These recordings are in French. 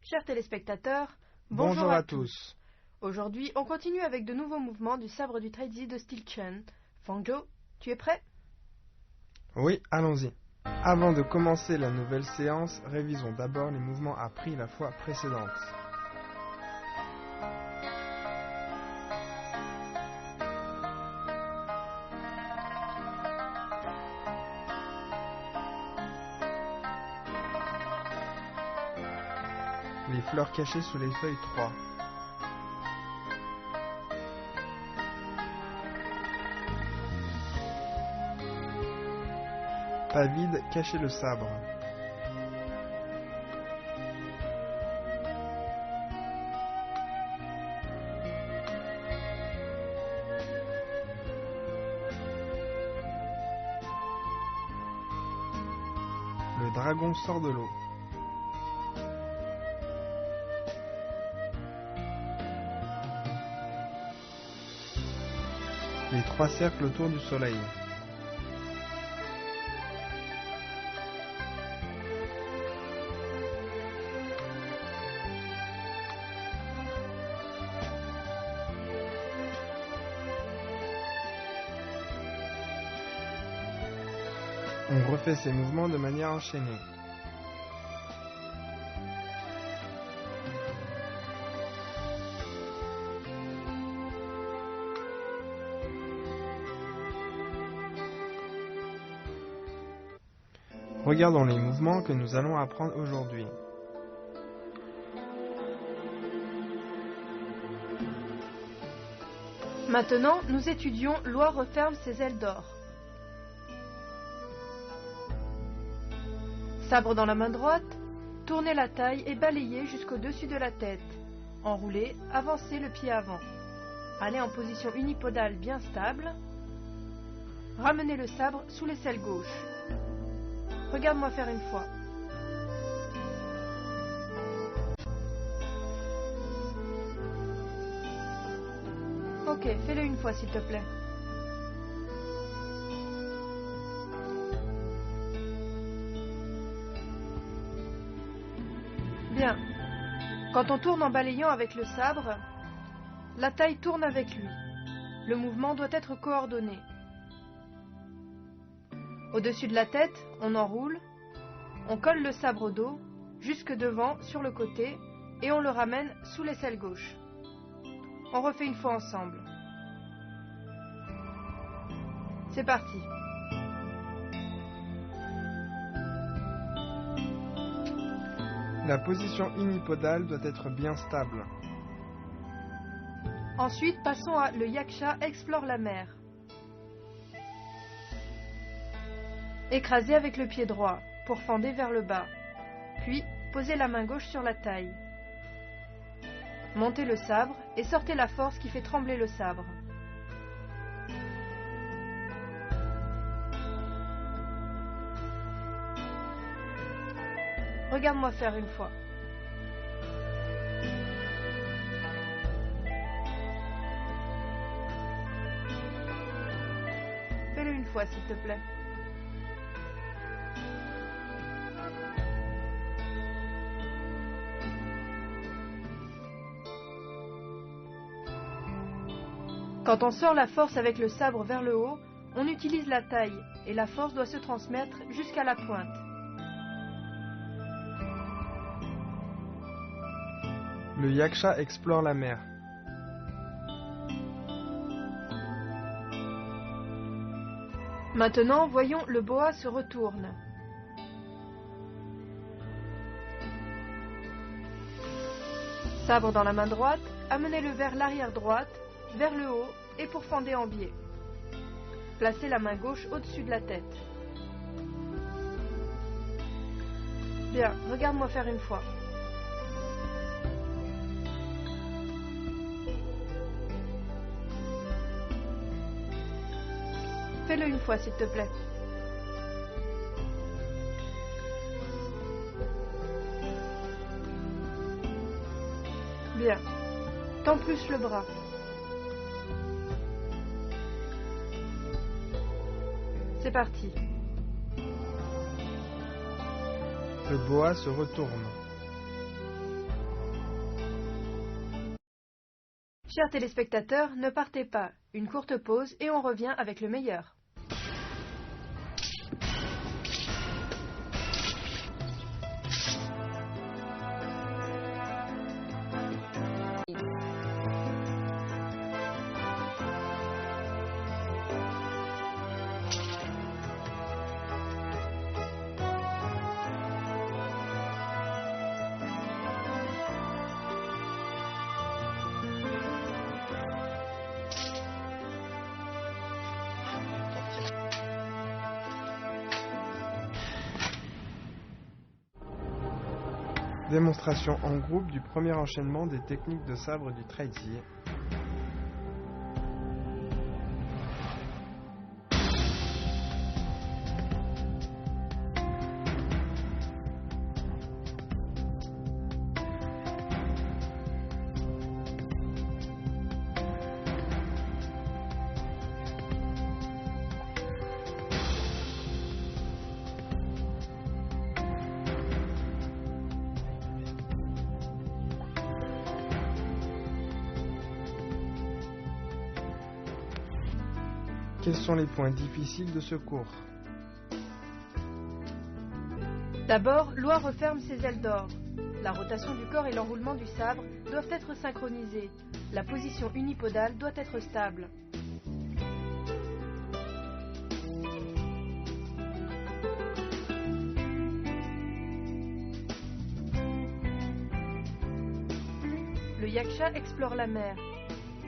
Chers téléspectateurs, bonjour à tous. Aujourd'hui, on continue avec de nouveaux mouvements du sabre du Taizi de style Chen. Fangzhou, tu es prêt? Oui, allons-y. Avant de commencer la nouvelle séance, révisons d'abord les mouvements appris la fois précédente. Les fleurs cachées sous les feuilles 3. Pas vide, cachez le sabre. Le dragon sort de l'eau. Les 3 cercles autour du soleil. On refait ces mouvements de manière enchaînée. Regardons les mouvements que nous allons apprendre aujourd'hui. Maintenant, nous étudions l'oie referme ses ailes d'or. Sabre dans la main droite, tournez la taille et balayez jusqu'au-dessus de la tête. Enroulez, avancez le pied avant. Allez en position unipodale bien stable. Ramenez le sabre sous l'aisselle gauche. Regarde-moi faire une fois. Ok, fais-le une fois s'il te plaît. Bien. Quand on tourne en balayant avec le sabre, la taille tourne avec lui. Le mouvement doit être coordonné. Au-dessus de la tête, on enroule, on colle le sabre au dos, jusque devant, sur le côté, et on le ramène sous l'aisselle gauche. On refait une fois ensemble. C'est parti. La position unipodale doit être bien stable. Ensuite, passons à le yaksha explore la mer. Écrasez avec le pied droit pour fender vers le bas. Puis, posez la main gauche sur la taille. Montez le sabre et sortez la force qui fait trembler le sabre. Regarde-moi faire une fois. Fais-le une fois, s'il te plaît. Quand on sort la force avec le sabre vers le haut, on utilise la taille et la force doit se transmettre jusqu'à la pointe. Le yaksha explore la mer. Maintenant, voyons le boa se retourne. Sabre dans la main droite, amenez-le vers l'arrière droite, vers le haut et pour fender en biais. Placez la main gauche au-dessus de la tête. Bien, regarde-moi faire une fois. Fais-le une fois, s'il te plaît. Bien. Tends plus le bras. C'est parti. Le boa se retourne. Chers téléspectateurs, ne partez pas. Une courte pause et on revient avec le meilleur. Démonstration en groupe du premier enchaînement des techniques de sabre du traitier. Quels sont les points difficiles de ce cours? D'abord, l'oie referme ses ailes d'or. La rotation du corps et l'enroulement du sabre doivent être synchronisés. La position unipodale doit être stable. Le yaksha explore la mer.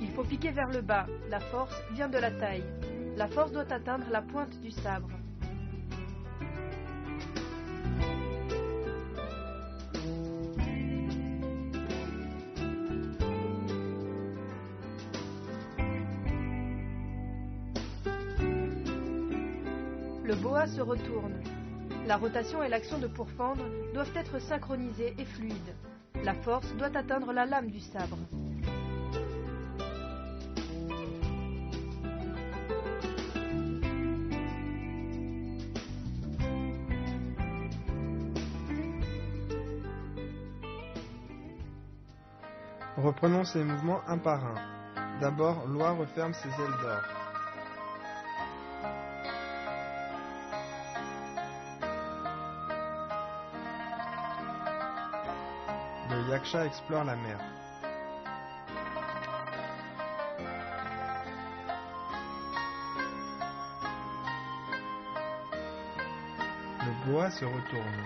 Il faut piquer vers le bas. La force vient de la taille. La force doit atteindre la pointe du sabre. Le boa se retourne. La rotation et l'action de pourfendre doivent être synchronisées et fluides. La force doit atteindre la lame du sabre. Reprenons ces mouvements un par un. D'abord, l'oie referme ses ailes d'or. Le yaksha explore la mer. Le boa se retourne.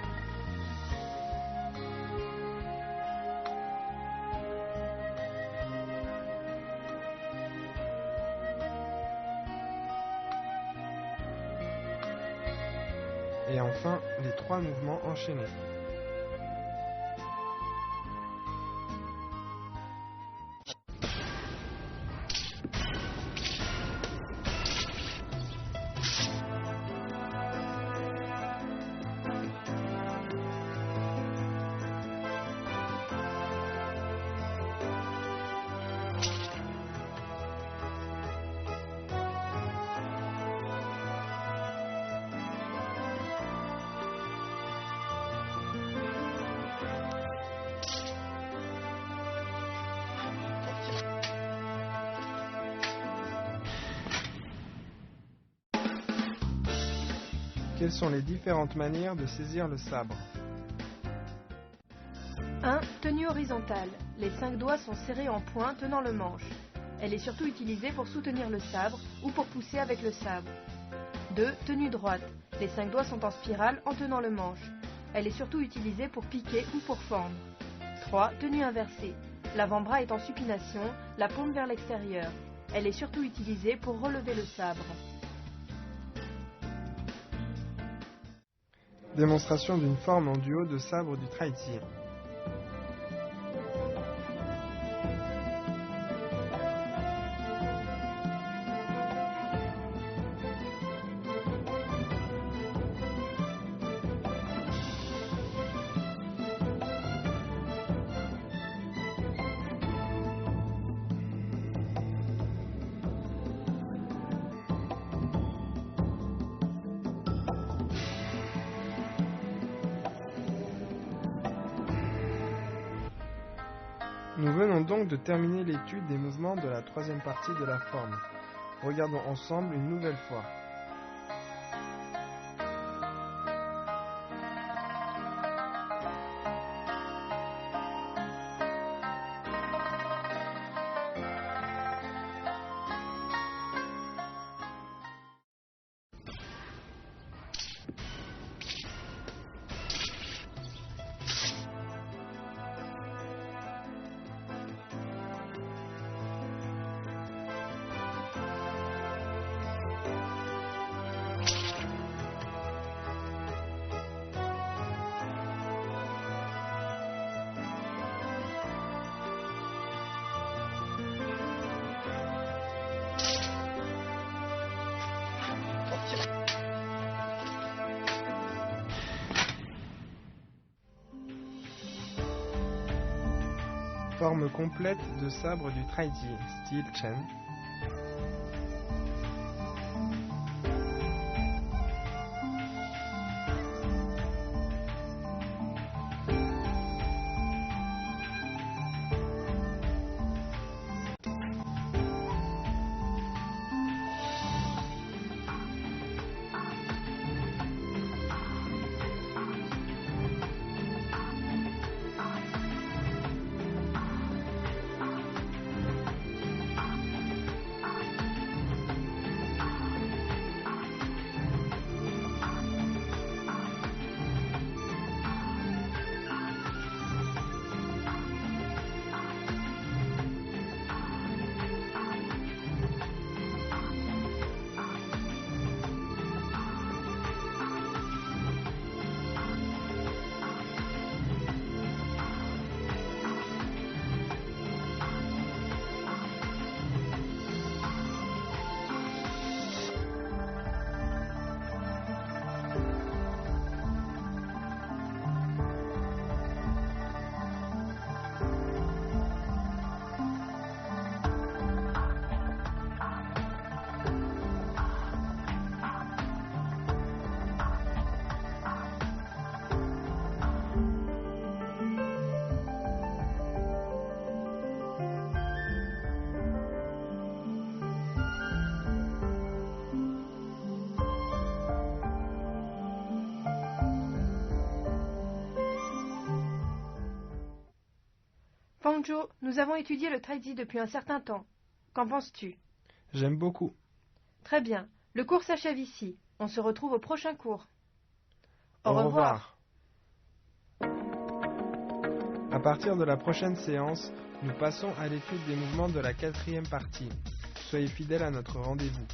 Et enfin, les trois mouvements enchaînés. Quelles sont les différentes manières de saisir le sabre? 1. Tenue horizontale. Les 5 doigts sont serrés en poing tenant le manche. Elle est surtout utilisée pour soutenir le sabre ou pour pousser avec le sabre. 2. Tenue droite. Les 5 doigts sont en spirale en tenant le manche. Elle est surtout utilisée pour piquer ou pour fendre. 3. Tenue inversée. L'avant-bras est en supination, la paume vers l'extérieur. Elle est surtout utilisée pour relever le sabre. Démonstration d'une forme en duo de sabre du traitier. Nous venons donc de terminer l'étude des mouvements de la troisième partie de la forme. Regardons ensemble une nouvelle fois. Forme complète de sabre du Taiji, style Chen. Fangzhou, nous avons étudié le Taiji depuis un certain temps. Qu'en penses-tu? J'aime beaucoup. Très bien. Le cours s'achève ici. On se retrouve au prochain cours. Au revoir. À partir de la prochaine séance, nous passons à l'étude des mouvements de la quatrième partie. Soyez fidèles à notre rendez-vous.